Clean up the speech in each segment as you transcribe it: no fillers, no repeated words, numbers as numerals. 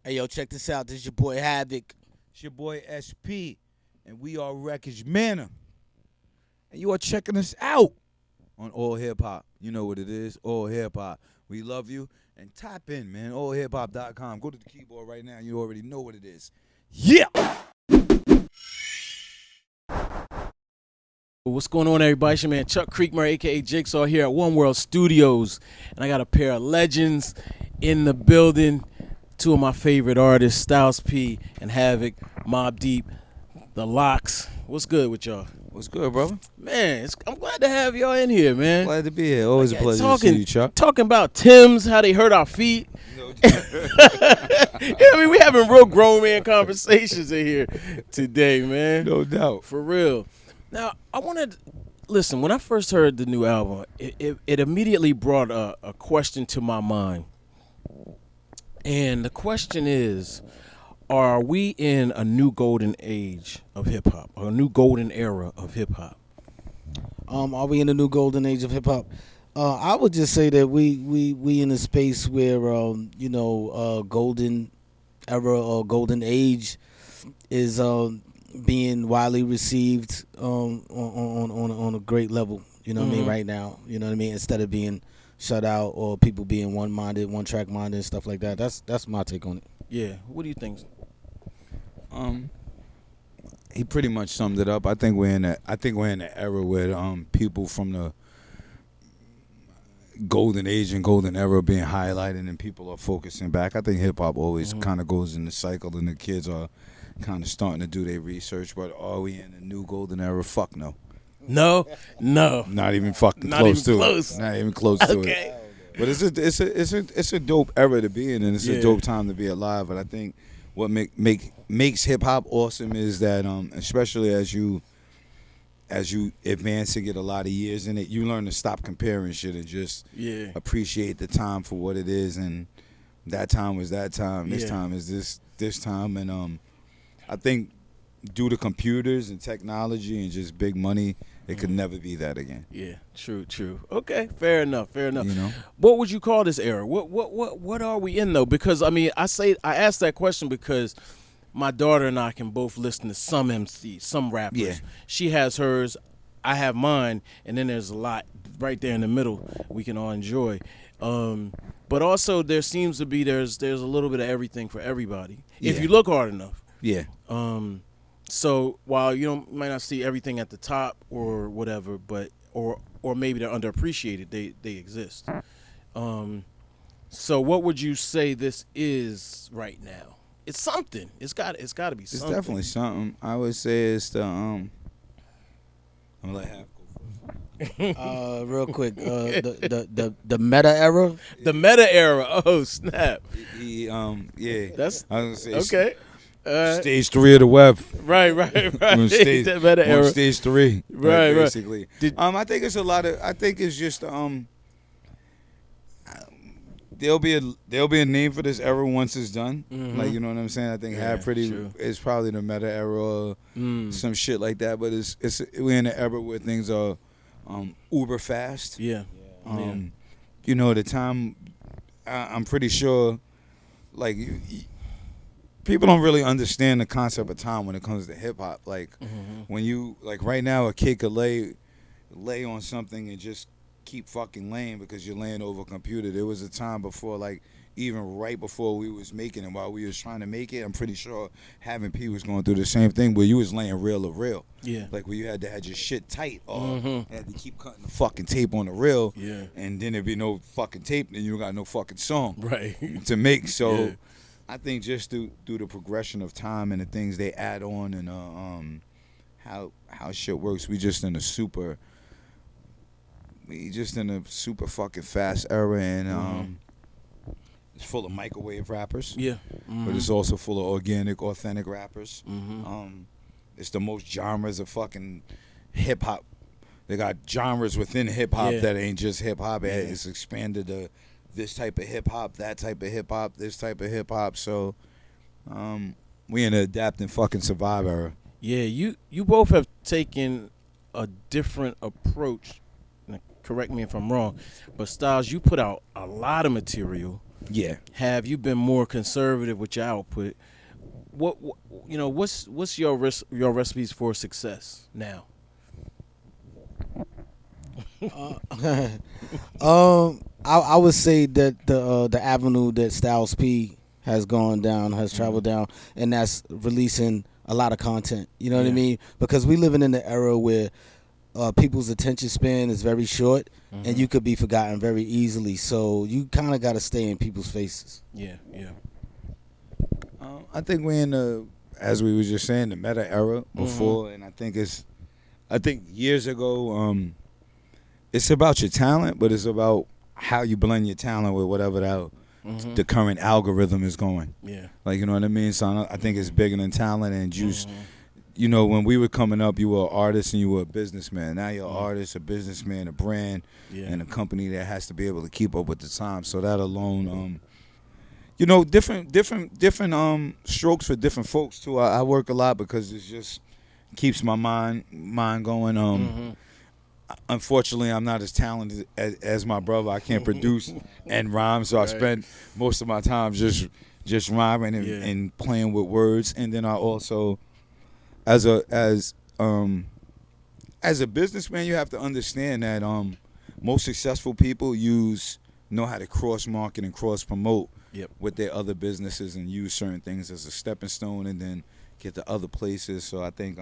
Hey, yo, check this out. This is your boy Havoc. It's your boy SP, and we are Wreckage Manner. And you are checking us out on All Hip Hop. You know what it is, All Hip Hop. We love you, and tap in, man, allhiphop.com. Go to the keyboard right now. You already know what it is. Yeah! What's going on, everybody? It's your man Chuck Creekmur, aka Jigsaw, here at WonWorld Studios, and I got a pair of legends in the building. Two of my favorite artists, Styles P and Havoc, Mobb Deep, The Locks. What's good with y'all? What's good, brother? Man, I'm glad to have y'all in here, man. Glad to be here. Always a pleasure to see you, Chuck. Talking about Tim's, how they hurt our feet. No, I mean, we having real grown man conversations in here today, man. no doubt. For real. Now, I wanted, listen, when I first heard the new album, it immediately brought a question to my mind. And the question is, are we in a new golden age of hip-hop, or a new golden era of hip-hop? Are we in the new golden age of hip hop? I would just say that we in a space where golden era or golden age is being widely received on a great level. You know what I mean? Right now, you know what I mean. Instead of being shut out or people being one-minded, one-track minded, and stuff like that. That's my take on it. Yeah. What do you think? He pretty much summed it up. I think we're in an era where people from the golden age and golden era being highlighted and people are focusing back. I think hip hop always kind of goes in the cycle, and the kids are kind of starting to do their research. But are we in a new golden era? Fuck no. No. Not even fucking Not close even to close. it. Not even close to Okay. it. But it's a dope era to be in, and it's Yeah. a dope time to be alive. But I think what makes hip hop awesome is that especially as you advance and get a lot of years in it, you learn to stop comparing shit and just appreciate the time for what it is. And that time was that time. This time is this time. And I think due to computers and technology and just big money, it could never be that again. Yeah, true. Okay, fair enough. You know? What would you call this era? What are we in though? Because I mean, I asked that question because my daughter and I can both listen to some MCs, some rappers. Yeah. She has hers, I have mine, and then there's a lot right there in the middle we can all enjoy. But also there seems to be there's a little bit of everything for everybody if you look hard enough. Yeah. So while you might not see everything at the top or whatever, but or maybe they're underappreciated, they exist. So what would you say this is right now? It's something. It's got to be something. It's definitely something. I would say it's the I'm gonna let Hap go first. Real quick, the meta era. The meta era. Oh snap! Yeah. That's I was gonna say okay. Stage 3 of the web. Right. On stage, That meta on era. stage 3. Right. Basically. I think it's a lot of. I think it's just there'll be a name for this era once it's done. Like, you know what I'm saying? I think is probably the meta era or some shit like that. But it's we're in an era where things are uber fast. Yeah. You know, the time. I'm pretty sure, like. People don't really understand the concept of time when it comes to hip hop. Like when you right now, a kid could lay on something and just keep fucking laying because you're laying over a computer. There was a time before, like even right before we was making it, while we was trying to make it, I'm pretty sure Having P was going through the same thing where you was laying reel to reel. Yeah. Like where you had to have your shit tight or had to keep cutting the fucking tape on the reel. Yeah. And then there'd be no fucking tape and you got no fucking song Right. to make. So. Yeah. I think just through the progression of time and the things they add on and how shit works, we just in a super fucking fast era, and it's full of microwave rappers. Yeah. But it's also full of organic, authentic rappers. It's the most genres of fucking hip hop. They got genres within hip hop that ain't just hip hop. It's expanded to this type of hip hop, that type of hip hop, this type of hip hop. So, we in an adapt and fucking survive era. Yeah, you both have taken a different approach. Now, correct me if I'm wrong, but Styles, you put out a lot of material. Yeah. Have you been more conservative with your output? What what's your recipes for success now? I would say that the avenue that Styles P has gone down, has traveled down, and that's releasing a lot of content. You know what I Yeah. mean? Because we living in the era where people's attention span is very short, and you could be forgotten very easily. So you kind of got to stay in people's faces. Yeah, yeah. I think we're in the, as we was just saying, the meta era before, and I think years ago, it's about your talent, but it's about how you blend your talent with whatever the current algorithm is going. Yeah. Like, you know what I mean? So I think it's bigger than talent and juice. You know, when we were coming up, you were an artist and you were a businessman. Now you're an artist, a businessman, a brand, and a company that has to be able to keep up with the times. So that alone, you know, different strokes for different folks too. I work a lot because it just keeps my mind going. Unfortunately, I'm not as talented as my brother. I can't produce and rhyme, so I spend most of my time just rhyming and playing with words. And then I also, as a businessman, you have to understand that most successful people know how to cross market and cross promote with their other businesses and use certain things as a stepping stone and then get to other places. So I think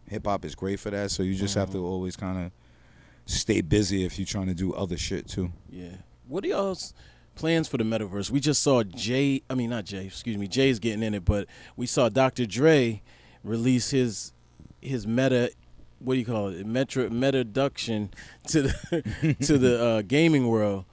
hip hop is great for that. So you just have to always kind of stay busy if you're trying to do other shit too. Yeah. What are y'all's plans for the metaverse? We just saw Jay's getting in it, but we saw Dr. Dre release his meta, what do you call it? Metaduction to the to the gaming world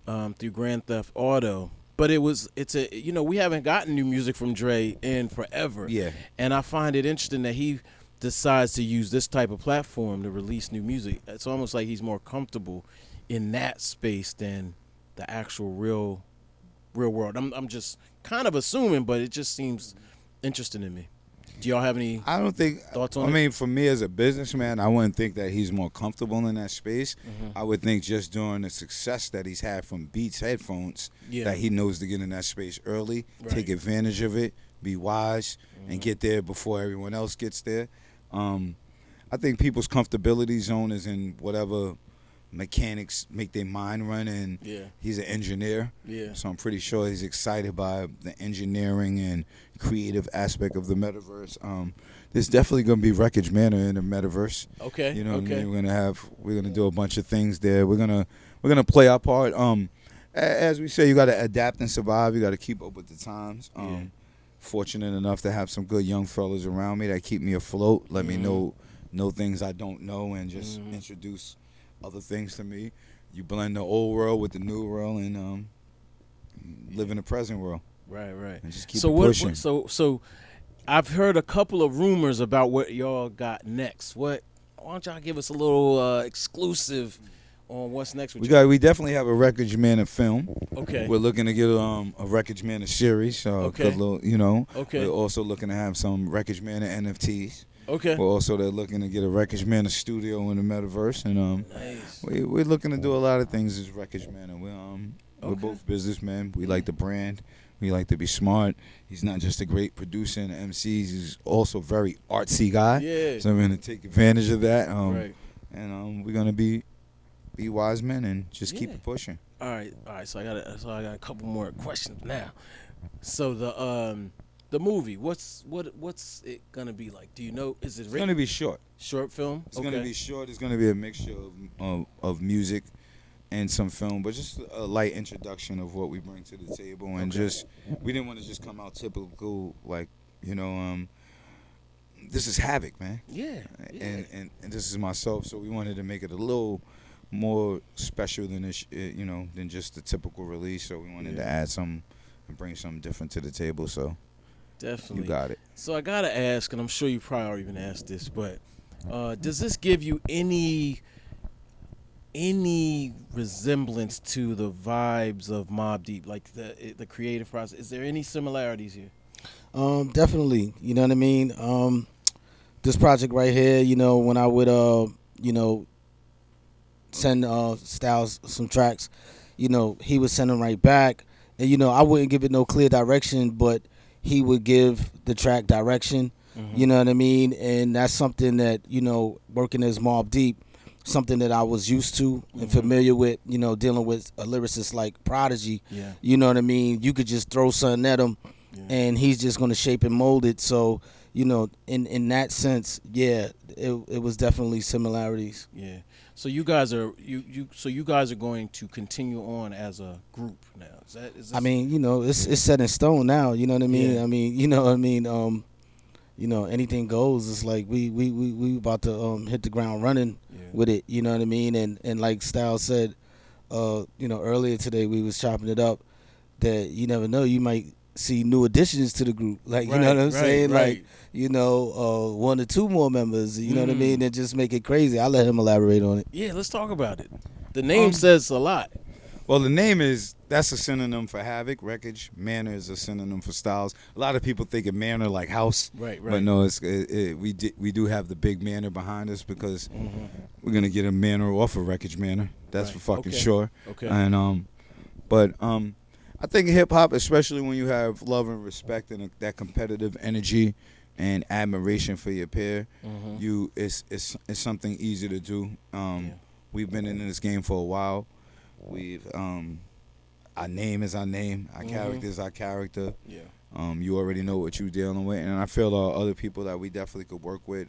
through Grand Theft Auto. But we haven't gotten new music from Dre in forever. Yeah. And I find it interesting that he decides to use this type of platform to release new music. It's almost like he's more comfortable in that space than the actual real world. I'm just kind of assuming, but it just seems interesting to me. Do y'all have any thoughts on it? I mean, for me as a businessman, I wouldn't think that he's more comfortable in that space. I would think just during the success that he's had from Beats headphones, that he knows to get in that space early, take advantage of it, be wise, and get there before everyone else gets there. I think people's comfortability zone is in whatever mechanics make their mind run, and he's an engineer. So I'm pretty sure he's excited by the engineering and creative aspect of the metaverse. There's definitely going to be Wreckage Manner in the metaverse. Okay. You know what I mean? We're gonna do a bunch of things there. We're gonna play our part. As we say, you got to adapt and survive. You got to keep up with the times. Fortunate enough to have some good young fellas around me that keep me afloat, let me know things I don't know, and just introduce other things to me. You blend the old world with the new world and live in the present world. Right. And just keep pushing. So I've heard a couple of rumors about what y'all got next. Why don't y'all give us a little exclusive on what's next with we definitely have a Wreckage Manner film. Okay. We're looking to get a Wreckage Manner series. So Okay. We're also looking to have some Wreckage Manner NFTs. Okay. We're also looking to get a Wreckage Manner studio in the metaverse, and Nice. we're looking to do a lot of things as Wreckage Manner. We're both businessmen. We like the brand. We like to be smart. He's not just a great producer and MC. He's also a very artsy guy. Yeah. So we're gonna take advantage of that. Right. And we're gonna be wise men and just keep it pushing. All right. So I got a couple more questions now. So the movie, what's it gonna be like? Do you know? Is it It's gonna be short. short film? It's gonna be short. It's gonna be a mixture of music and some film, but just a light introduction of what we bring to the table, and just we didn't want to just come out typical like this is Havoc, man. Yeah. And this is myself, so we wanted to make it a little more special than this, than just the typical release. So we wanted to add some and bring something different to the table. So Definitely. you got it. So I gotta ask, and I'm sure you probably already been asked this, but does this give you any resemblance to the vibes of Mobb Deep, like the creative process? Is there any similarities here? Definitely. You know what I mean? This project right here, when I would send Styles some tracks, he would send them right back, and you know, I wouldn't give it no clear direction, but he would give the track direction. You know what I mean? And that's something that, you know, working as Mobb Deep, something that I was used to and familiar with, you know, dealing with a lyricist like Prodigy. Yeah. You know what I mean? You could just throw something at him and he's just going to shape and mold it. So, you know, in that sense, yeah, it was definitely similarities. Yeah. So you guys are you guys are going to continue on as a group now. Is this, I mean, you know, it's set in stone now, you know what I mean? Yeah. I mean, you know what I mean? You know, anything goes. It's like we about to hit the ground running with it, you know what I mean? And like Styles said, you know, earlier today we was chopping it up that you never know, you might see new additions to the group. Like, you know what I'm saying? Right. Like, you know, 1 or 2 more members, you know what I mean? And just make it crazy. I'll let him elaborate on it. Yeah, let's talk about it. The name says a lot. Well, the name that's a synonym for Havoc. Wreckage Manner is a synonym for Styles. A lot of people think of Manor like house, Right. but no, we do have the big Manor behind us because we're gonna get a Manor off of Wreckage Manner. That's for fucking sure. Okay. And I think hip hop, especially when you have love and respect and that competitive energy and admiration for your peer, it's something easy to do. We've been in this game for a while. Our name is our name. Our character is our character. Yeah. You already know what you're dealing with, and I feel other people that we definitely could work with.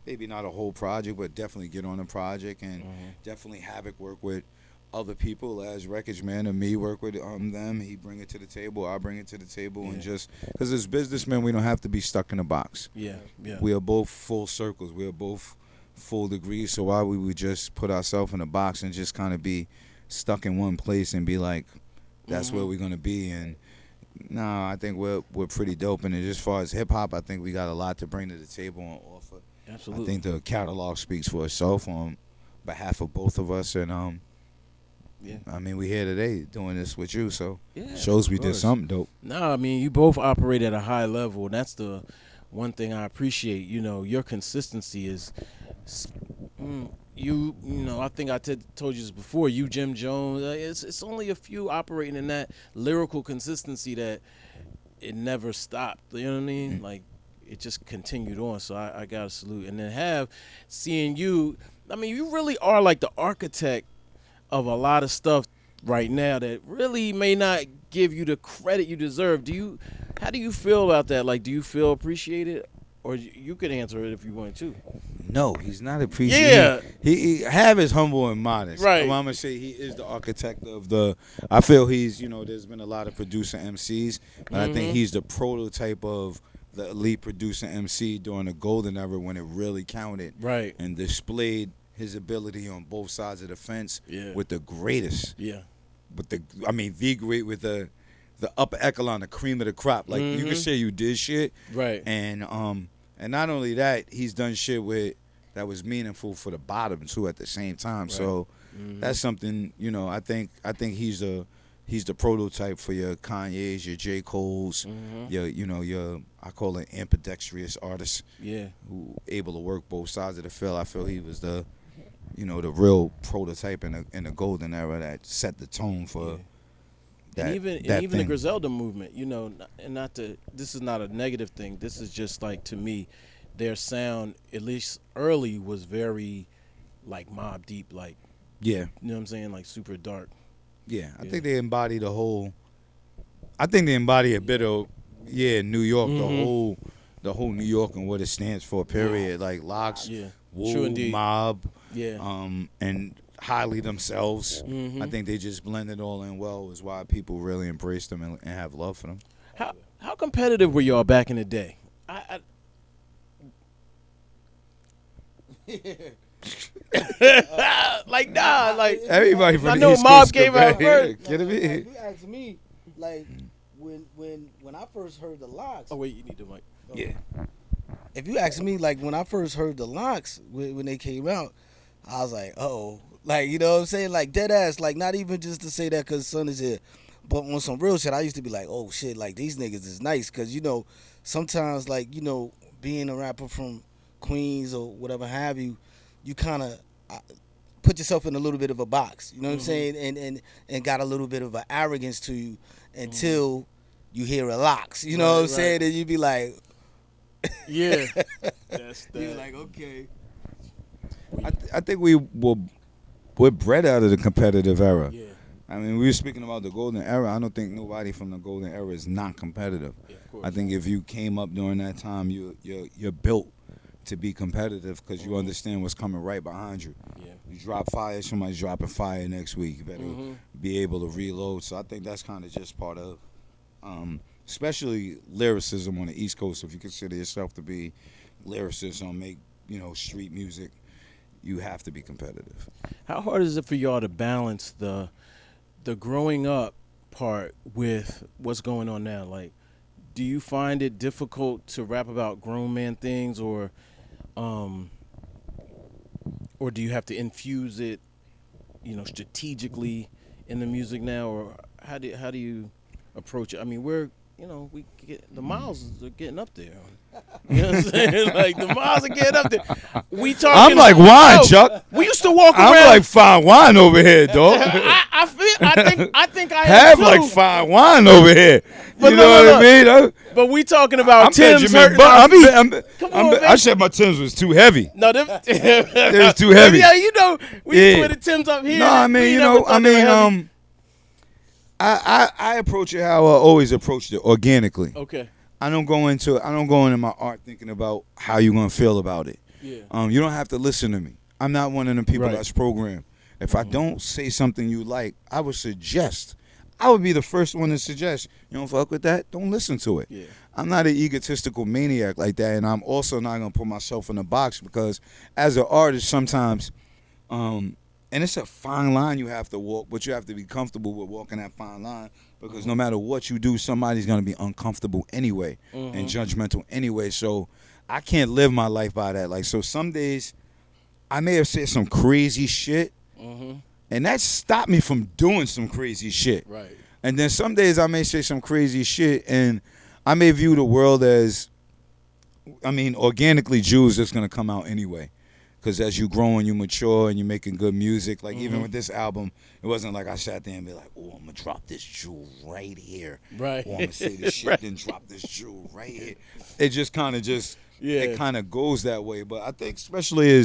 Maybe not a whole project, but definitely get on a project, and definitely Havoc work with other people as Wreckage Man and me work with them. He bring it to the table, I bring it to the table, and just because as businessmen, we don't have to be stuck in a box. Yeah. We are both full circles. We are both full degrees. So why we would just put ourselves in a box and just kind of be stuck in one place and be like, that's where we're gonna be? And no, I think we're pretty dope. And as far as hip hop, I think we got a lot to bring to the table and offer. Absolutely. I think the catalog speaks for itself on behalf of both of us. And I mean, we here today doing this with you, so shows we did something dope. No, I mean, you both operate at a high level, and that's the one thing I appreciate. You know, your consistency is, you know, I think I told you this before. You, Jim Jones, it's only a few operating in that lyrical consistency that it never stopped. You know what I mean? Like, it just continued on. So I gotta salute. And then seeing you, I mean, you really are like the architect of a lot of stuff right now that really may not give you the credit you deserve. How do you feel about that? Like, do you feel appreciated? Or you could answer it if you want to. No, he's not appreciated. Yeah. He have is humble and modest. Right. I'm gonna say he is the architect of the. I feel he's, you know, there's been a lot of producer MCs, but I think he's the prototype of the elite producer MC during the golden era when it really counted. Right. And displayed his ability on both sides of the fence with the greatest. Yeah. With the great with the upper echelon, the cream of the crop. Like you can say you did shit. Right. And not only that, he's done shit that was meaningful for the bottom too at the same time. Right. So that's something, you know, I think he's the prototype for your Kanye's, your J. Cole's, your I call it ambidextrous artist. Yeah. Who able to work both sides of the field. I feel he was the real prototype in the golden era that set the tone for that. And even the Griselda movement, you know, and this is not a negative thing. This is just like, to me, their sound, at least early, was very like Mobb Deep, like, you know what I'm saying, like super dark. Yeah, I think they embody the whole. I think they embody a bit of New York, the whole New York and what it stands for. Period. Like Locks, Woo, Mobb, and Highly themselves. I think they just blend it all in well. Is why people really embrace them and have love for them. How competitive were y'all back in the day? Like everybody from I the know East Mobb Coast came out first. Get me. If you ask me, like when I first heard the Locks. Oh wait, you need the mic. Yeah. If you ask me, like when I first heard the Locks when they came out, I was like, oh, like, you know what I'm saying, like dead ass, like not even just to say that because Son is here, but on some real shit, I used to be like, oh shit, like these niggas is nice, because you know sometimes, like, you know, being a rapper from Queens or whatever have you, you kind of put yourself in a little bit of a box. You know what I'm saying? And got a little bit of an arrogance to you until you hear a locks. You know what I'm saying? And you be like, yeah, that's that. You're like, okay. I think we're bred out of the competitive era. Yeah. I mean, we were speaking about the golden era. I don't think nobody from the golden era is not competitive. Yeah, of course. I think if you came up during that time, you're built to be competitive because you understand what's coming right behind you. Yeah. You drop fire, somebody's dropping fire next week. You better be able to reload. So I think that's kind of just part of, especially lyricism on the East Coast. If you consider yourself to be lyricist or make street music, you have to be competitive. How hard is it for y'all to balance the growing up part with what's going on now? Like, do you find it difficult to rap about grown man things, or do you have to infuse it, strategically in the music now, or how do you approach it? I mean, the miles are getting up there. You know what I'm saying? Like, the miles are getting up there. I'm like wine, Chuck. We used to walk around. I'm like fine wine over here, dog. I think I have am too. like fine wine over here. But you know what I mean? But we talking about I'm Tim's Benjamin, hurting but our feet. I said my Tim's was too heavy. No, It was too heavy. Yeah, we put the Tim's up here. No, I mean, I approach it how I always approached it, organically. Okay. I don't go into my art thinking about how you're gonna feel about it. Yeah. You don't have to listen to me. I'm not one of the people Right. that's programmed. If I don't say something you like, I would suggest. I would be the first one to suggest. You don't fuck with that? Don't listen to it. Yeah. I'm not an egotistical maniac like that, and I'm also not gonna put myself in a box because, as an artist, sometimes, and it's a fine line you have to walk, but you have to be comfortable with walking that fine line because no matter what you do, somebody's gonna be uncomfortable anyway and judgmental anyway. So I can't live my life by that. Like, so some days I may have said some crazy shit. And that stopped me from doing some crazy shit. Right. And then some days I may say some crazy shit, and I may view the world as, organically Jews that's going to come out anyway. Because as you grow and you mature and you're making good music, like even with this album, it wasn't like I sat there and be like, oh, I'm going to drop this jewel right here. Right. Or I'm going to say this shit, then drop this jewel right here. It just kind of it kind of goes that way. But I think especially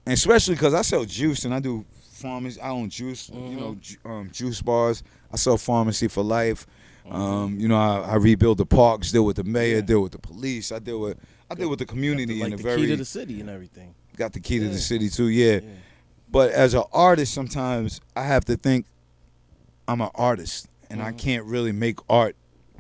and especially because I sell juice and I do pharmacy. I own juice, juice bars. I sell pharmacy for life. I rebuild the parks, deal with the mayor, deal with the police. I deal with the community in a very key to the city and everything. Got the key to the city too, yeah. But as an artist, sometimes I have to think I'm an artist and I can't really make art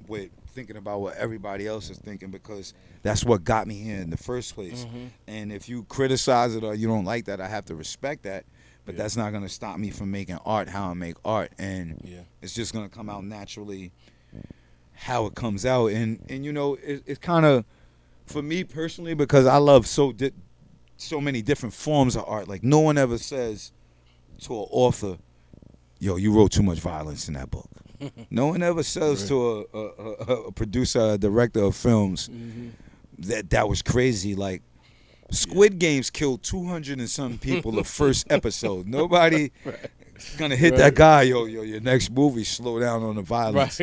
with thinking about what everybody else is thinking because that's what got me here in the first place. And if you criticize it or you don't like that, I have to respect that. But that's not going to stop me from making art how I make art. And it's just going to come out naturally how it comes out. And it's kind of, for me personally, because I love so many different forms of art. Like, no one ever says to an author, yo, you wrote too much violence in that book. No one ever says to a producer, a director of films that was crazy. Like, Squid Games killed 200 and some people the first episode. Nobody gonna hit that guy, yo, your next movie, slow down on the violence.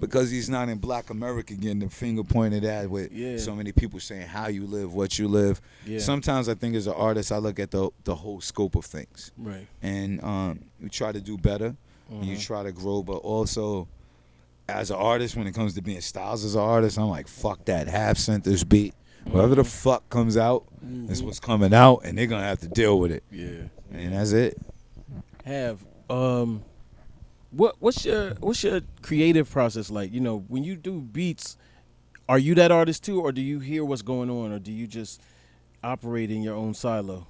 Because he's not in Black America getting the finger pointed at with so many people saying how you live, what you live. Sometimes I think as an artist, I look at the whole scope of things. Right. And you try to do better. And you try to grow, but also as an artist, when it comes to being styles as an artist, I'm like, fuck that, half cent this beat. Whatever the fuck comes out is what's coming out, and they're gonna have to deal with it. Yeah. And that's it. What's your creative process like? When you do beats, are you that artist too, or do you hear what's going on, or do you just operate in your own silo?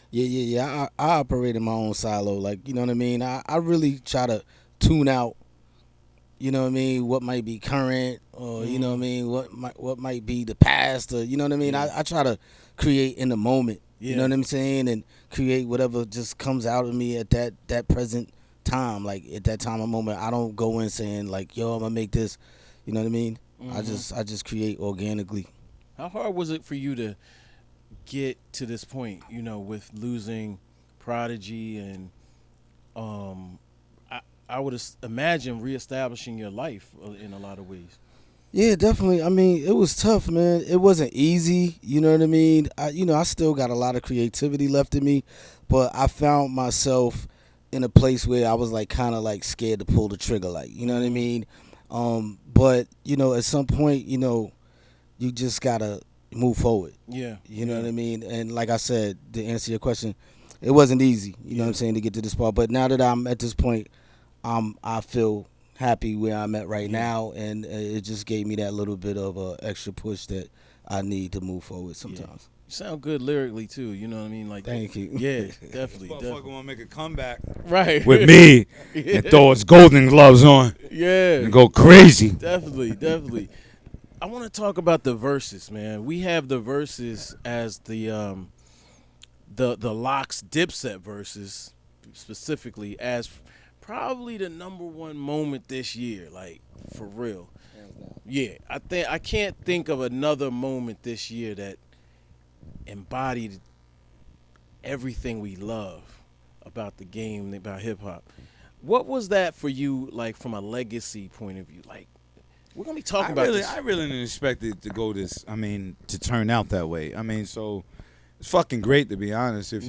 Yeah. I operate in my own silo. Like, you know what I mean? I really try to tune out, what might be current, or, what might be the past, or, you know what I mean? I try to create in the moment, you know what I'm saying? And create whatever just comes out of me at that present time. Like, at that time of moment, I don't go in saying, like, yo, I'm going to make this, you know what I mean? I just create organically. How hard was it for you to get to this point, with losing Prodigy and um, I would imagine reestablishing your life in a lot of ways. Yeah, definitely. I mean, it was tough, man. It wasn't easy. You know what I mean? I still got a lot of creativity left in me, but I found myself in a place where I was like kind of like scared to pull the trigger, like, you know what I mean? But at some point, you just gotta move forward. Yeah. You know what I mean? And like I said, to answer your question, it wasn't easy. You know what I'm saying, to get to this part. But now that I'm at this point, I feel happy where I'm at right now, and it just gave me that little bit of a extra push that I need to move forward sometimes. You sound good lyrically too. You know what I mean? Like, thank you. Yeah, This definitely. motherfucker want to make a comeback Right. with me and throw his golden gloves on Yeah. and go crazy. Definitely. I want to talk about the verses, man. We have the verses as the Locks Dipset verses specifically as probably the number one moment this year, like for real. Yeah, I can't think of another moment this year that embodied everything we love about the game, about hip hop. What was that for you, like from a legacy point of view? Like, we're gonna be talking about this. I really didn't expect it to go this. I mean, to turn out that way. I mean, so it's fucking great, to be honest. If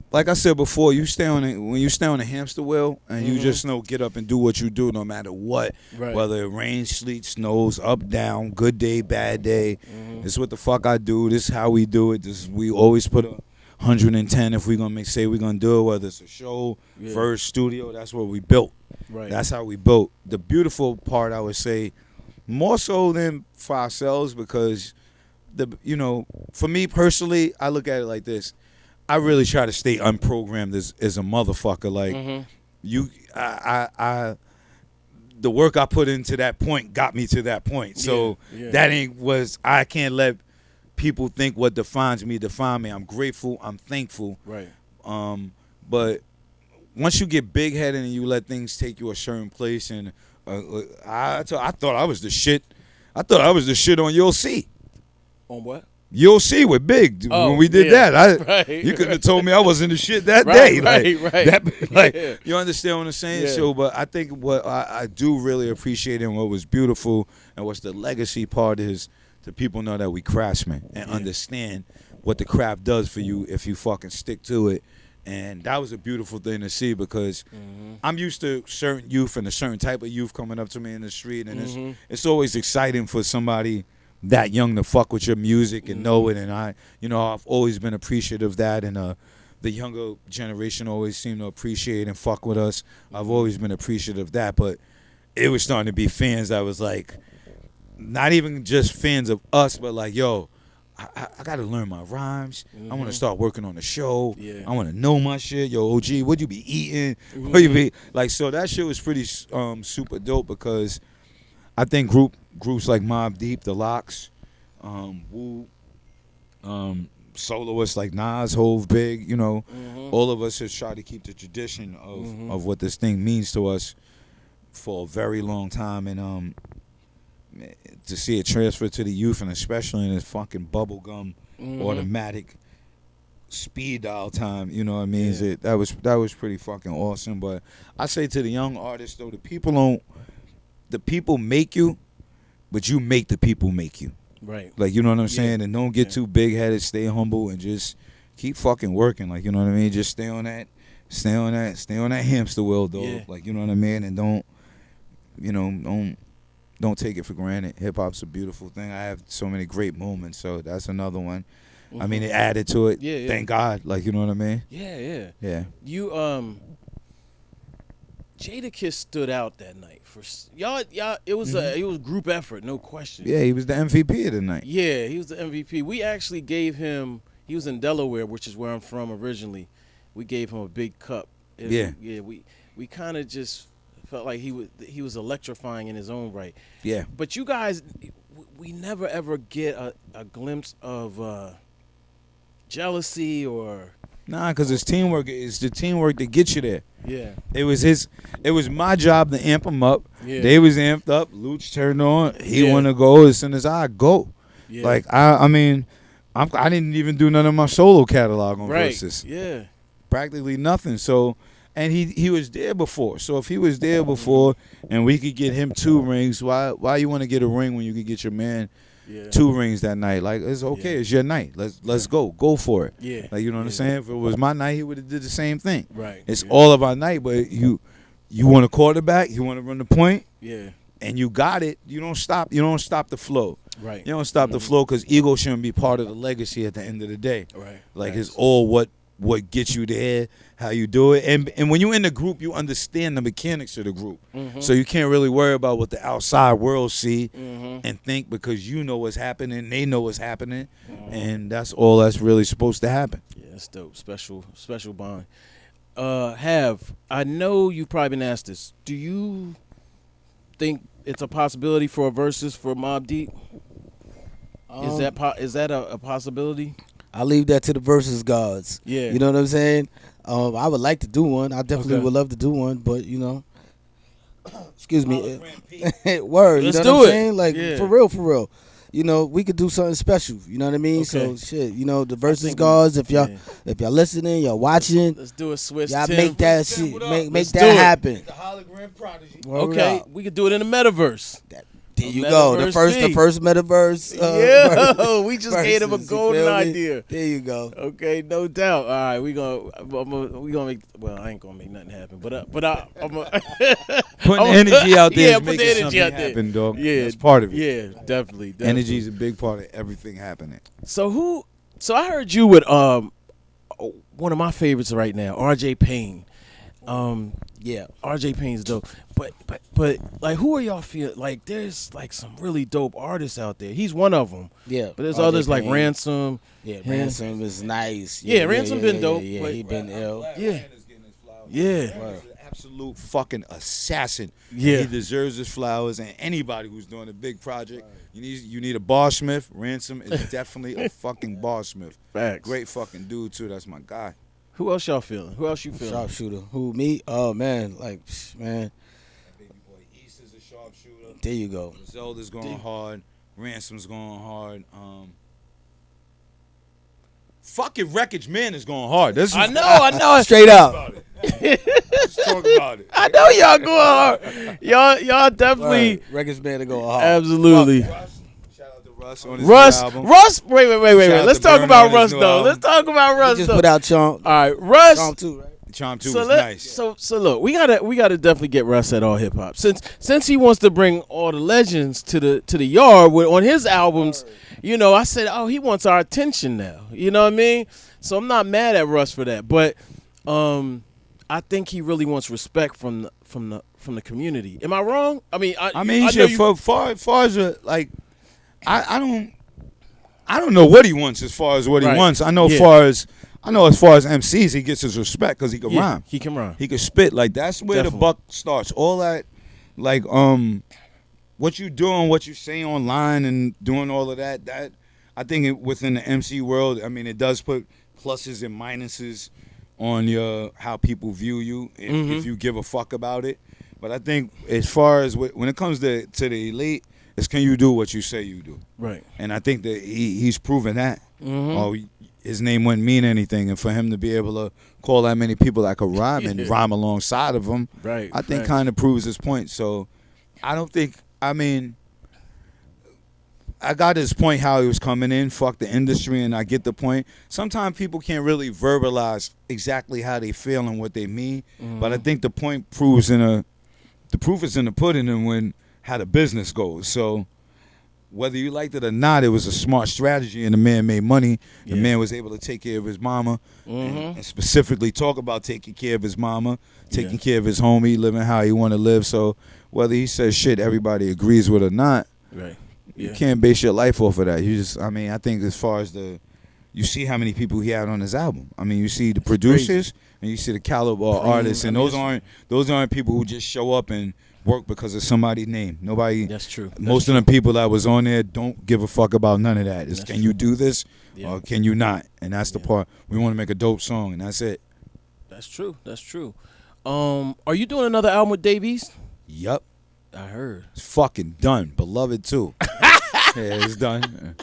like I said before, when you stay on a hamster wheel and you just get up and do what you do no matter what, Right. whether it rains, sleet, snows, up, down, good day, bad day. This is what the fuck I do. This is how we do it. We always put 110 if we're gonna say we're gonna do it, whether it's a show, verse, studio. That's what we built. Right. That's how we built. The beautiful part, I would say, more so than for ourselves, because for me personally, I look at it like this. I really try to stay unprogrammed as a motherfucker. Like the work I put into that point got me to that point. So I can't let people think what defines me define me. I'm grateful. I'm thankful. Right. But once you get big headed and you let things take you a certain place, and I thought I was the shit. I thought I was the shit on You'll See. On what? You'll See with Big when we did that. You couldn't have told me I wasn't the shit that day. Right. You understand what I'm saying? Yeah. So, but I think what I do really appreciate and what was beautiful and what's the legacy part is the people know that we craftsmen and understand what the craft does for you if you fucking stick to it. And that was a beautiful thing to see, because I'm used to certain youth and a certain type of youth coming up to me in the street, and it's always exciting for somebody that young to fuck with your music and know it. And I've always been appreciative of that, and the younger generation always seem to appreciate and fuck with us. I've always been appreciative of that, but it was starting to be fans that was like, not even just fans of us, but like, yo, I got to learn my rhymes. I want to start working on the show. Yeah. I want to know my shit. Yo, OG, what you be eating? What you be like? So that shit was pretty super dope, because I think groups like Mobb Deep, The Locks, Wu, soloists like Nas, Hove, Big, all of us have tried to keep the tradition of what this thing means to us for a very long time, and to see it transfer to the youth, and especially in this fucking bubblegum automatic speed dial time, you know what I mean? Yeah. That was pretty fucking awesome. But I say to the young artists though, the people make you, but you make the people make you. Right. Like, you know what I'm saying? And don't get too big headed, stay humble, and just keep fucking working. Like, you know what I mean? Just stay on that hamster wheel though. Yeah. Like, you know what I mean? And don't take it for granted. Hip hop's a beautiful thing. I have so many great moments, so that's another one. I mean, it added to it. Yeah. Thank God. Like, you know what I mean? Yeah. Yeah. You Jadakiss stood out that night for y'all. It was a group effort, no question. Yeah, he was the MVP of the night. Yeah, he was the MVP. We actually gave him. He was in Delaware, which is where I'm from originally. We gave him a big cup. We kind of just felt like he was electrifying in his own right. Yeah. But you guys, we never ever get a glimpse of jealousy or. Nah, because it's teamwork. It's the teamwork that gets you there. Yeah. It was my job to amp him up. Yeah. They was amped up. Luch turned on. He want to go as soon as I go. Yeah. Like I mean, I didn't even do none of my solo catalog on Right. Versus. Yeah. Practically nothing. So, and he was there before. So if he was there before, and we could get him 2 rings, why you want to get a ring when you could get your man 2 rings that night? Like, it's okay. It's your night. Let's go for it. Yeah. Like, you know what I'm saying? If it was my night, he would have did the same thing. Right. It's all of our night, but you want a quarterback, you want to run the point, Yeah. and you got it. You don't stop the flow. Right. You don't stop the flow, because ego shouldn't be part of the legacy at the end of the day. Right. Like, it's all what gets you there, how you do it. And when you're in the group, you understand the mechanics of the group. So you can't really worry about what the outside world see and think, because you know what's happening, they know what's happening, and that's all that's really supposed to happen. Yeah, that's dope. Special bond. I know you've probably been asked this. Do you think it's a possibility for a versus for Mobb Deep? Is that a possibility? I leave that to the versus gods. Yeah. You know what I'm saying? I would like to do one. I definitely would love to do one, but excuse me. Word. Let's you know do what I'm it. saying? Like, for real. We could do something special. You know what I mean? Okay. So shit. The versus gods. If y'all listening, y'all watching. Let's do a Swiss. Y'all Tim. make that shit. Make Let's that do it. happen. The hologram Prodigy. Okay, we could do it in the metaverse. There you go. The Metaverse first metaverse. Yeah, we just gave him a versus, you golden feel me? idea. There you go. Okay, no doubt. All right, we gonna make. Well, I ain't gonna make nothing happen, but I'm Putting energy out there Yeah, is put the making energy something out there. happen, dog. Yeah, That's part of it. Yeah, definitely. Energy is a big part of everything happening. So I heard you with one of my favorites right now, RJ Payne. Yeah, RJ Payne's dope. But like, who are y'all feel like? There's like some really dope artists out there. He's one of them. Yeah, but there's RJ others like Payne. Ransom. Yeah, Ransom is nice. Yeah, Ransom been dope. Yeah, but he been ill. Yeah. He's an absolute fucking assassin. Yeah. He deserves his flowers, and anybody who's doing a big project, you need a Barsmith. Ransom is definitely a fucking Barsmith. Facts. Great fucking dude too. That's my guy. Who else y'all feeling? Who else you feeling? Sharpshooter. Who, me? Oh man, man. Baby boy East is a sharpshooter. There you go. Zelda's going hard. Ransom's going hard. Fucking Wreckage Manner is going hard. I know. Straight up. Let's talk about it. I know y'all going hard. Y'all definitely. Wreckage Manner go hard. Absolutely. Shout out to Russ on his new album. Russ. Wait. Shout out Let's to talk Burn about on his Russ new though. album. Let's talk about Russ. He just though. put out Chomp. All right, Russ. Chomp 2, right? Chomp 2 was nice. So look, we gotta definitely get Russ at All Hip Hop since he wants to bring all the legends to the yard on his albums. I said, he wants our attention now. You know what I mean? So I'm not mad at Russ for that, but I think he really wants respect from the community. Am I wrong? I mean, he should. Far as like, I don't know what he wants as far as what he wants. I know as far as MCs, he gets his respect because he can rhyme. He can rhyme. He can spit. Like, that's where the buck starts. All that, like, what you doing, what you say online, and doing all of that. That I think within the MC world, I mean, it does put pluses and minuses on how people view you if you give a fuck about it. But I think as far as when it comes to the elite, it's can you do what you say you do. Right. And I think that he's proven that. His name wouldn't mean anything, and for him to be able to call that many people that could rhyme and rhyme alongside of him, right, I think kind of proves his point. So I don't think, I got his point how he was coming in, fuck the industry, and I get the point. Sometimes people can't really verbalize exactly how they feel and what they mean, but I think the proof is in the pudding and when how the business goes. So whether you liked it or not, it was a smart strategy, and the man made money. The man was able to take care of his mama, and specifically talk about taking care of his mama, taking care of his homie, living how he want to live. So whether he says shit everybody agrees with or not, you can't base your life off of that. You just, I think as far as you see how many people he had on his album. I mean, you see the producers and you see the caliber of artists, and those aren't people who just show up and work because of somebody's name. Nobody. That's true. Most of the people that was on there don't give a fuck about none of that. It's can you do this or can you not? And that's the part. We want to make a dope song, and that's it. That's true. That's true. Are you doing another album with Dave East? Yup. I heard. It's fucking done. Beloved too. Yeah, it's done.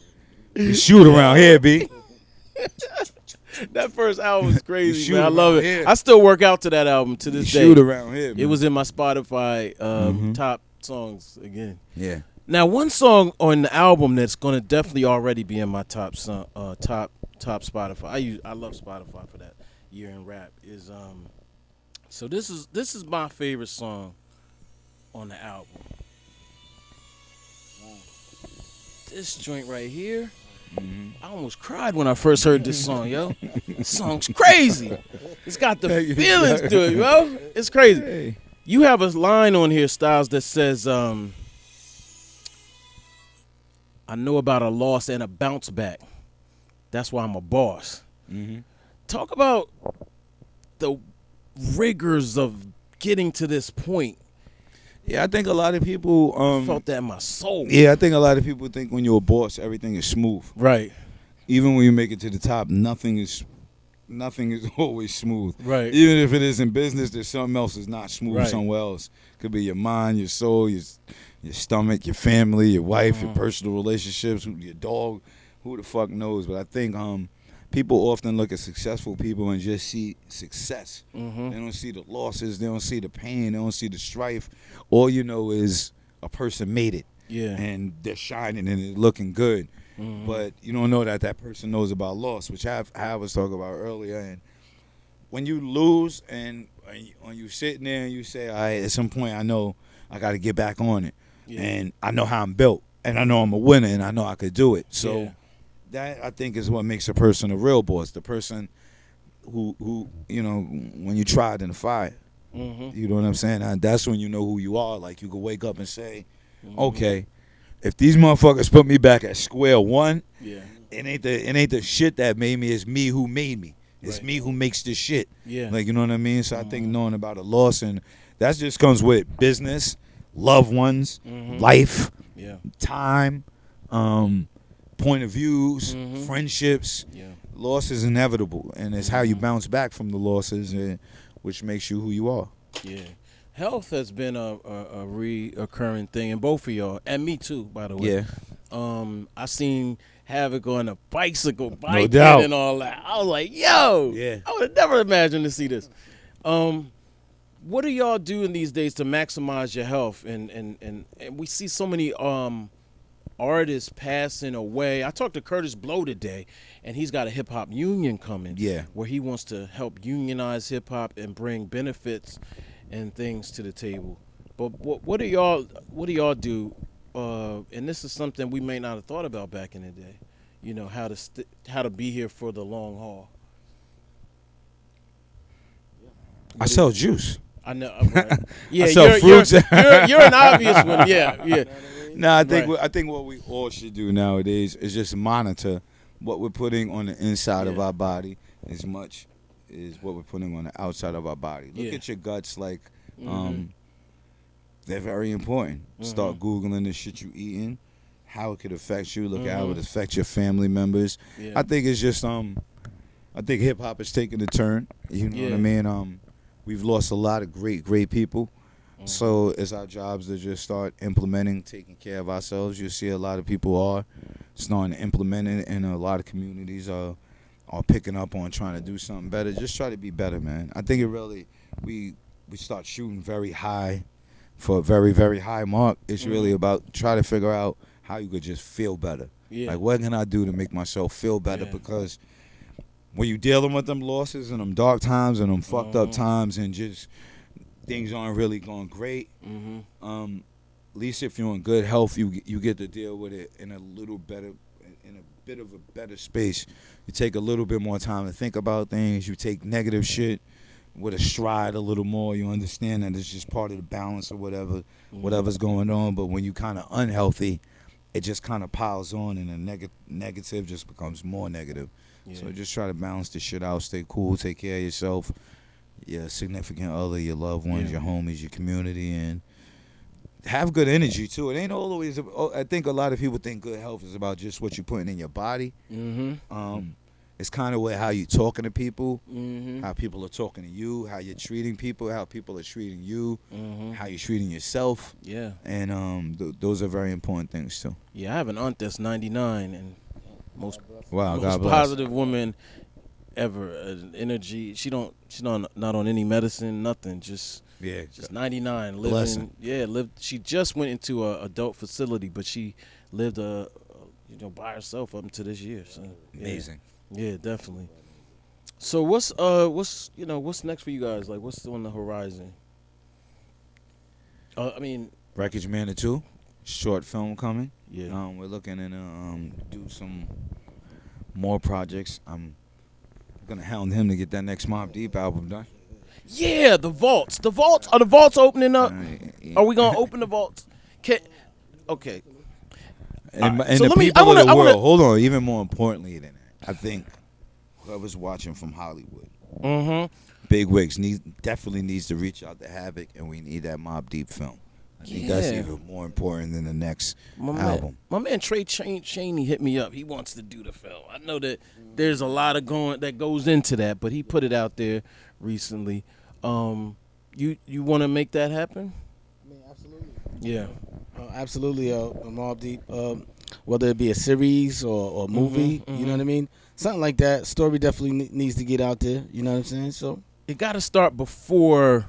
We shoot around here, B. That first album was crazy, shoot man. I love around it. here. I still work out to that album to this day. Shoot around here, man. It was in my Spotify top songs again. Yeah. Now, one song on the album that's gonna definitely already be in my top Spotify. I love Spotify for that year in rap is So this is my favorite song on the album. This joint right here. I almost cried when I first heard this song, yo. This song's crazy. It's got the feelings to it, yo. It's crazy. Hey. You have a line on here, Styles, that says, I know about a loss and a bounce back. That's why I'm a boss. Talk about the rigors of getting to this point. Yeah, I think a lot of people I felt that in my soul. Yeah, I think a lot of people think when you're a boss, everything is smooth. Right. Even when you make it to the top, nothing is always smooth. Right. Even if it is in business, there's something else is not smooth Right. somewhere else. Could be your mind, your soul, your stomach, your family, your wife, your personal relationships, your dog. Who the fuck knows? But I think people often look at successful people and just see success. They don't see the losses. They don't see the pain. They don't see the strife. All you know is a person made it. Yeah. And they're shining and they're looking good. But you don't know that person knows about loss, which I was talking about earlier. And when you lose and when you sitting there and you say, all right, at some point I know I got to get back on it. Yeah. And I know how I'm built. And I know I'm a winner and I know I could do it. So Yeah. that I think is what makes a person a real boss. The person who when you tried in the fire, you know what I'm saying? And that's when you know who you are. Like you could wake up and say, okay, if these motherfuckers put me back at square one, it ain't the shit that made me. It's me who made me. It's me who makes this shit. Yeah. Like you know what I mean? So I think knowing about a loss and that just comes with business, loved ones, life, time, point of views, friendships. Loss is inevitable, and it's how you bounce back from the losses, which makes you who you are. Yeah. Health has been a reoccurring thing in both of y'all, and me too, by the way. Yeah. I seen Havoc on a bicycle, biking doubt. and all that. I was like, yo, Yeah. I would have never imagined to see this. What are y'all doing these days to maximize your health? And we see so many artists passing away. I talked to Curtis Blow today, and he's got a hip hop union coming. Yeah. Where he wants to help unionize hip hop and bring benefits and things to the table. But what do y'all do? And this is something we may not have thought about back in the day. You know, how to be here for the long haul. I sell juice. I know. Right. Yeah, I sell fruits. You're an obvious one. Yeah. No, I think what we all should do nowadays is just monitor what we're putting on the inside of our body as much as what we're putting on the outside of our body. Look at your guts like they're very important. Start Googling the shit you eating, how it could affect you. Look at how it affects your family members. Yeah. I think it's just I think hip hop is taking a turn. You know what I mean? We've lost a lot of great people. So it's our jobs to just start implementing, taking care of ourselves. You see a lot of people are starting to implement it, and a lot of communities are picking up on trying to do something better. Just try to be better, man. I think it really, we start shooting very high for a very, very high mark. It's really about try to figure out how you could just feel better. Yeah. Like, what can I do to make myself feel better? Because when you're dealing with them losses and them dark times and them fucked up times and just things aren't really going great, at least if you're in good health, you get to deal with it in a little better, in a bit of a better space. You take a little bit more time to think about things. You take negative shit with a stride a little more. You understand that it's just part of the balance or whatever's going on. But when you kind of unhealthy, it just kind of piles on, and the negative just becomes more negative. Yeah. So just try to balance the shit out. Stay cool. Take care of yourself, your significant other, your loved ones, your homies, your community, and have good energy too. It ain't always. I think a lot of people think good health is about just what you're putting in your body. It's kind of how you talking to people, how people are talking to you, how you're treating people, how people are treating you, how you're treating yourself. Yeah. And those are very important things too. Yeah, I have an aunt that's 99, and Most Wow, most God bless. positive woman ever. Energy. She's not on any medicine. Nothing. Just 99. Living. Blessing. Yeah. Lived. She just went into a adult facility, but she lived by herself up until this year. So yeah. Amazing. Yeah, definitely. So what's next for you guys? Like, what's on the horizon? I mean, Wreckage Manner 2, short film coming. yeah. We're looking to do some more projects. I'm gonna hound him to get that next Mobb Deep album done. Yeah, the vaults. The vaults. Are the vaults opening up? Yeah. Are we gonna open the vaults? Okay. And So the let me- people I wanna- of the I wanna- world. Hold on. Even more importantly than that, I think whoever's watching from Hollywood, big wigs definitely needs to reach out to Havoc, and we need that Mobb Deep film. I think that's Yeah. even more important than the next My album. man Trey Chaney hit me up. He wants to do the film. I know that there's a lot that goes into that, but he put it out there recently. You want to make that happen? I mean, absolutely. Yeah. Absolutely, Mobb Deep. Whether it be a series or a movie, you know what I mean? Something like that. Story definitely needs to get out there. You know what I'm saying? So It got to start before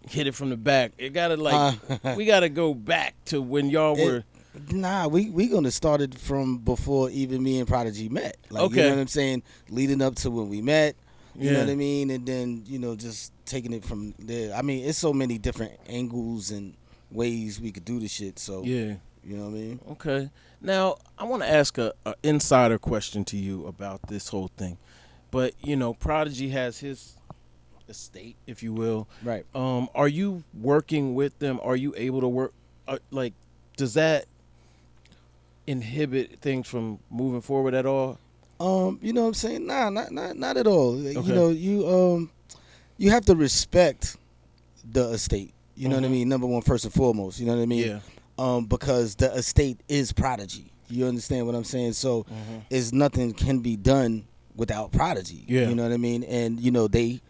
Hit It From the Back. It got to we got to go back to when y'all were. Nah, we gonna start it from before even me and Prodigy met. Like, Okay. you know what I'm saying? Leading up to when we met. You know Yeah. what I mean? And then, just taking it from there. I mean, it's so many different angles and ways we could do the shit. So, Yeah. you know what I mean? Okay. Now, I want to ask a insider question to you about this whole thing. But, Prodigy has his estate, if you will. Right. Are you working with them? Are you able to work? Does that inhibit things from moving forward at all? You know what I'm saying? Nah, not at all. Okay. You have to respect the estate. You know what I mean? Number one, first and foremost. You know what I mean? Yeah. Because the estate is Prodigy. You understand what I'm saying? So, is nothing can be done without Prodigy. Yeah. You know what I mean? And they,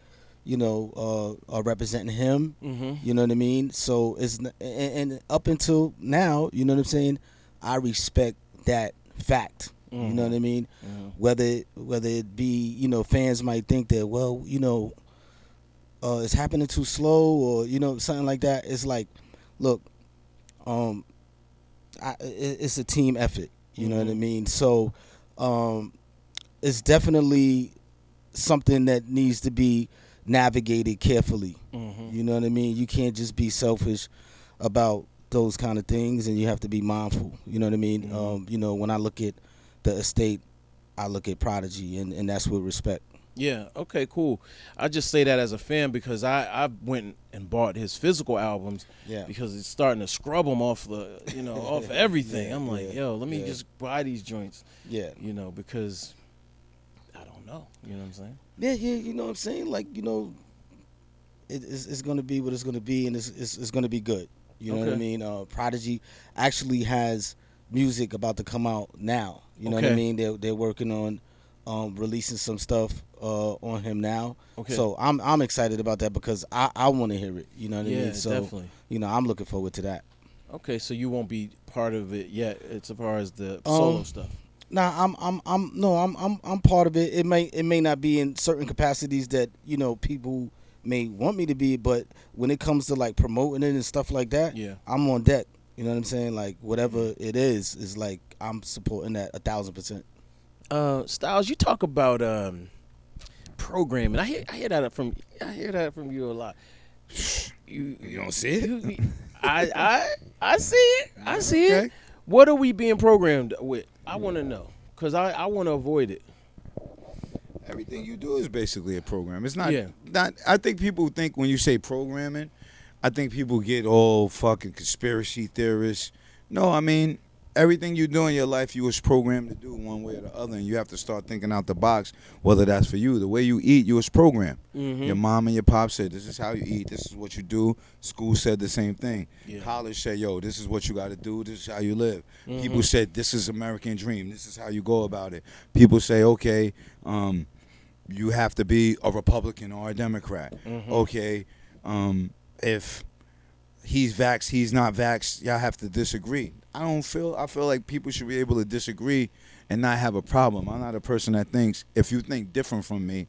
are representing him. You know what I mean? So and up until now, you know what I'm saying? I respect that fact. You know what I mean? Whether it be, fans might think that, well, it's happening too slow or, something like that. It's like, look, it's a team effort. You know what I mean? So it's definitely something that needs to be navigated carefully. You know what I mean? You can't just be selfish about those kind of things, and you have to be mindful. You know what I mean? When I look at the estate, I look at Prodigy, and that's with respect. Yeah. Okay. Cool. I just say that as a fan because I went and bought his physical albums. Yeah. Because it's starting to scrub them off off everything. I'm like, yo, let me just buy these joints. Yeah. Because I don't know. You know what I'm saying? Yeah. You know what I'm saying? Like, it's going to be what it's going to be, and it's going to be good. You know what I mean? Prodigy actually has music about to come out now. You know what I mean? They're working on releasing some stuff on him now. Okay. So I'm excited about that because I want to hear it. You know what I mean? So definitely. I'm looking forward to that. Okay, so you won't be part of it yet as far as the solo stuff. Nah, I'm part of it. It may not be in certain capacities that people may want me to be, but when it comes to like promoting it and stuff like that, I'm on deck. You know what I'm saying? Like whatever it is like I'm supporting that 1,000%. Styles, you talk about programming. I hear that from you a lot. You don't see it? I see it. I see it. Okay. What are we being programmed with? I want to know because I want to avoid it. Everything you do is basically a program. It's not. Yeah. I think people think when you say programming, I think people get all fucking conspiracy theorists. No, I mean everything you do in your life, you was programmed to do one way or the other, and you have to start thinking out the box. Whether that's for you, the way you eat, you was programmed. Your mom and your pop said, "This is how you eat. This is what you do." School said the same thing. Yeah. College said, "Yo, this is what you got to do. This is how you live." People said, "This is American dream. This is how you go about it." People say, "Okay, you have to be a Republican or a Democrat." Okay, if he's vaxxed, he's not vaxxed, y'all have to disagree. I feel like people should be able to disagree and not have a problem. I'm not a person that thinks if you think different from me,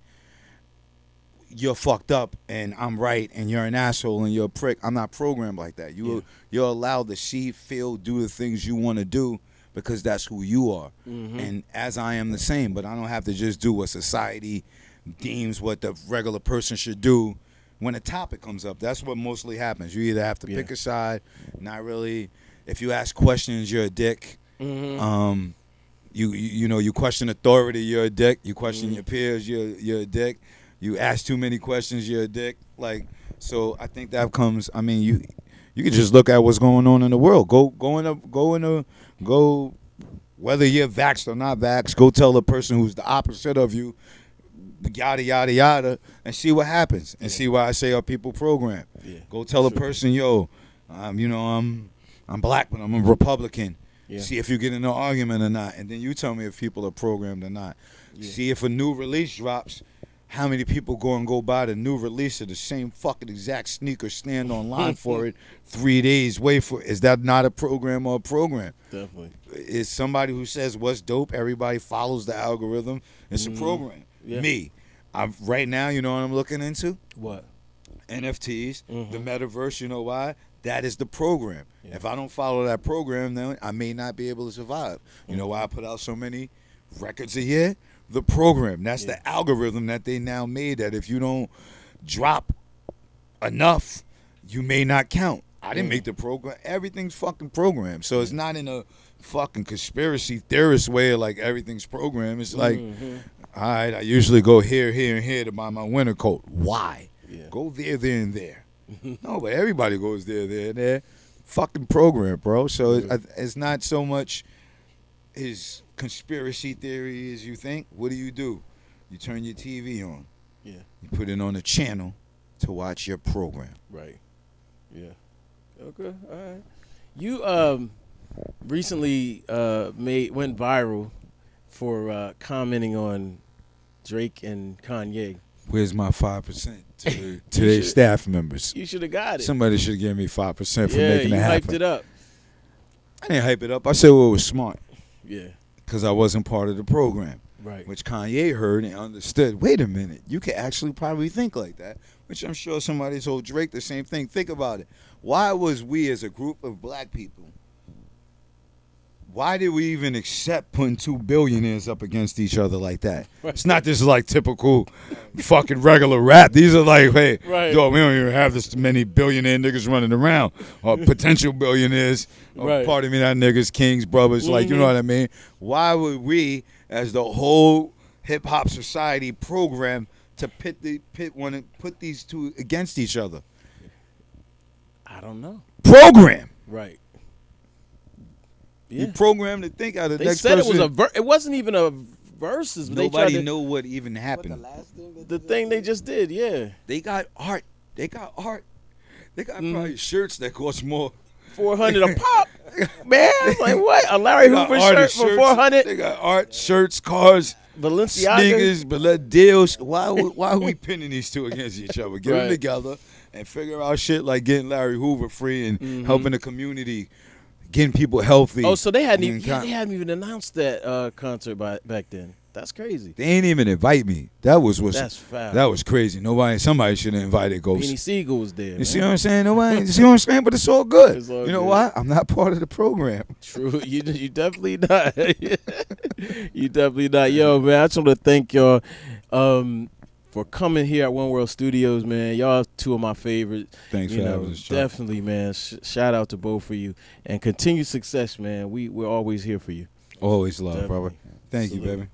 you're fucked up and I'm right and you're an asshole and you're a prick. I'm not programmed like that. You're allowed to see, feel, do the things you want to do because that's who you are. And as I am the same, but I don't have to just do what society deems what the regular person should do. When a topic comes up, that's what mostly happens. You either have to pick a side, not really. If you ask questions, you're a dick. You question authority, you're a dick. You question your peers, you're a dick. You ask too many questions, you're a dick. Like, so I think that comes. I mean, you can just look at what's going on in the world. Go. Whether you're vaxxed or not vaxxed, go tell the person who's the opposite of you, yada yada yada, and see what happens. And see why I say are people programmed. Go tell a person, yo, I'm black, but I'm a Republican. See if you get in an argument or not, and then you tell me if people are programmed or not. See if a new release drops. How many people go buy the new release of the same fucking exact sneaker, stand online for it 3 days, wait for it? Is that not a program or a program? Definitely. It's somebody who says what's dope, everybody follows the algorithm. It's a program. Me. Right now, you know what I'm looking into? What? NFTs, the metaverse, you know why? That is the program. If I don't follow that program, then I may not be able to survive. You know why I put out so many records a year? The program. That's the algorithm that they now made, that if you don't drop enough, you may not count. I didn't make the program. Everything's fucking programmed. So it's not in a fucking conspiracy theorist way of like everything's programmed. It's like, all right, I usually go here, here, and here to buy my winter coat. Why? Go there, there, and there. No, but everybody goes there, there, and there. Fucking program, bro. So it's not so much his conspiracy theory as you think. What do? You turn your TV on. You put it on a channel to watch your program. Right. Yeah. Okay. All right. You recently went viral for commenting on Drake and Kanye. Where's my 5% to their staff members? You should have got it. Somebody should give me 5% for making it happen. Hyped it up. I didn't hype it up. I said well, it was smart. Yeah. Because I wasn't part of the program. Right. Which Kanye heard and understood. Wait a minute. You could actually probably think like that. Which I'm sure somebody told Drake the same thing. Think about it. Why was we as a group of black people, why did we even accept putting two billionaires up against each other like that? Right. It's not just like typical fucking regular rap. These are like, hey, yo, we don't even have this many billionaire niggas running around. Or potential billionaires. Or pardon me, not niggas, kings, brothers. Like, you know what I mean? Why would we, as the whole hip-hop society, program to put these two against each other? I don't know. Program. Right. You programmed to think out of the next person. They said it was it wasn't even a versus. Nobody know what even happened. The thing they just did, They got art. They got probably shirts that cost more. $400 a pop, man. Like what? A Larry Hoover shirt for $400. They got art, shirts, cars, Balenciaga, sneakers, deals. Why are we pinning these two against each other? Get them together and figure out shit like getting Larry Hoover free and helping the community, getting people healthy. Oh, so they hadn't even announced that concert back then. That's crazy. They ain't even invite me. That's foul. That was crazy. Somebody should have invited Ghost. Beanie Siegel was there. You see what I'm saying? You see what I'm saying? But it's all good. You know why? I'm not part of the program. True. You definitely not. You definitely not. Yo, man, I just want to thank y'all for coming here at WonWorld Studios, man. Y'all two of my favorites. Thanks for having us, Chuck. Definitely, man. Shout out to both of you. And continued success, man. We're always here for you. Always love, definitely. brother. Thank you, baby.